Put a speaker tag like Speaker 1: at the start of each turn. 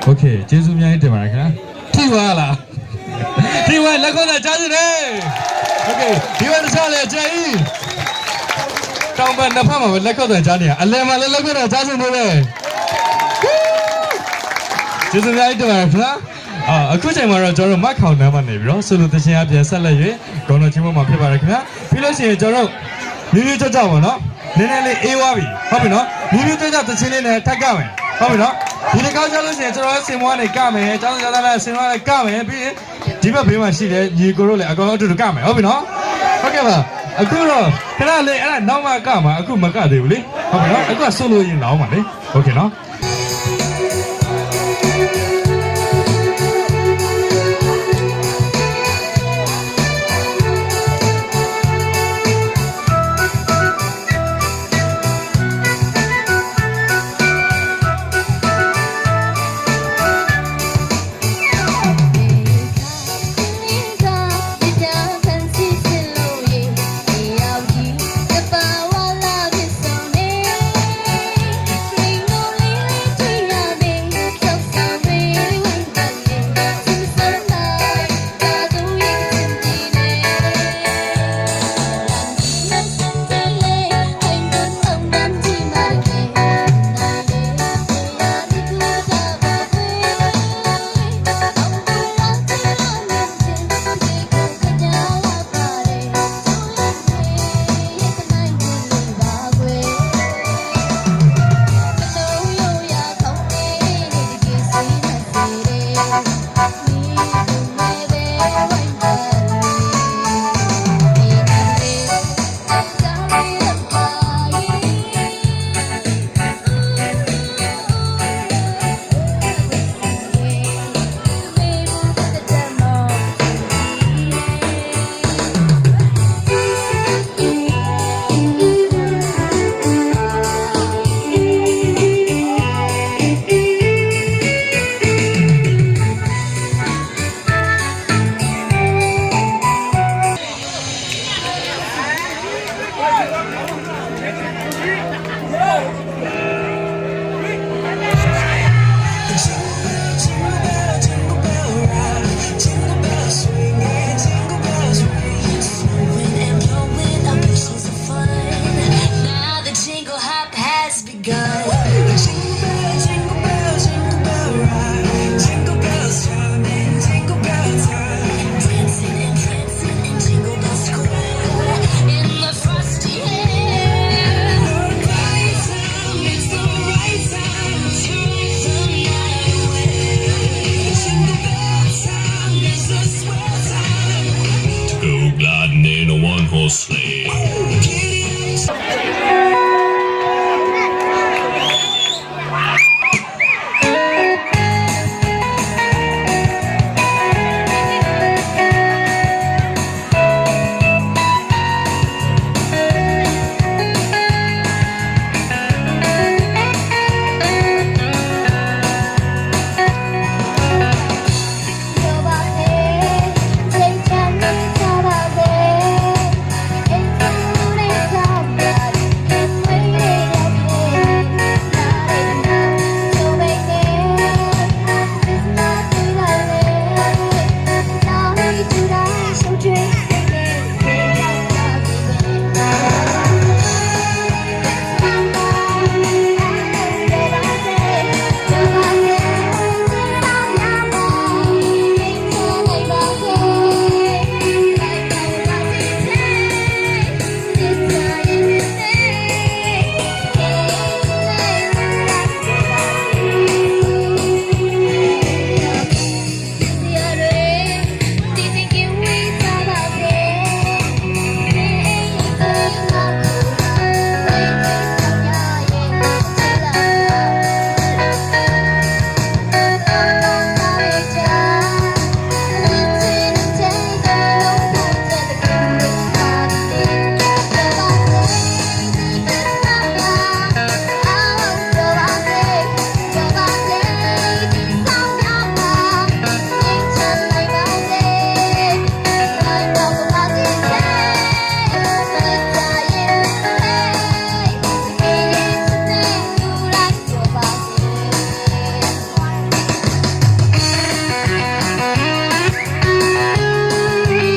Speaker 1: OK， 结束面一点嘛，看，听完了，听完来，快点加入嘞 ！OK， 听完的下来加一，刚办那胖嘛，来快点加你，啊来嘛来快点加入你嘞！结束面一点嘛，看。အခုချိန်မှာတော့ကျွန်တော်တို့မတ်ခေါင်နမ်းမှာနေပြီးတော့ဆိုလိုတခြင်းအပြင်ဆက်လက်၍ဂုဏ်တော်ချင်းမှာဖြစ်ပါတယ်ခင်ဗျာပြီးလို့ရှိရင်ကျွန်တော်တို့မျိုးမျိုးကြောက်ကြောက်ပါနော်နည်းနည်းလေးအေးသွားပြီဟုတ်ပြီနော်မျိုးမျိုးကြောက်ကြောက်တခြင်းလေးနဲ့ထပ်ကမယ်ဟုတ်ပြီနော်ဒီတစ်ခါကျလို့ရှိရင်ကျွန်တော်ဆင်မွားနေကမယ်ကျောင်းသားသားလည်းဆင်မွားလည်းကမယ်ပြီးရင်ဒီဘက်ဘေးမှာရှိတဲ့ညီကိုတို့လည်းအကောင်အတူတူကမယ်ဟုတ်ပြီနော်ဟုတ်ကဲ့ပါအခုတော့ခဏလေးအဲ့ဒါနောက်မှကမှာအခုမကသေးဘူးလေဟုတ်ပြီနော်အခုကဆိုလိုရင်လောင်းပါလေโอเคနော်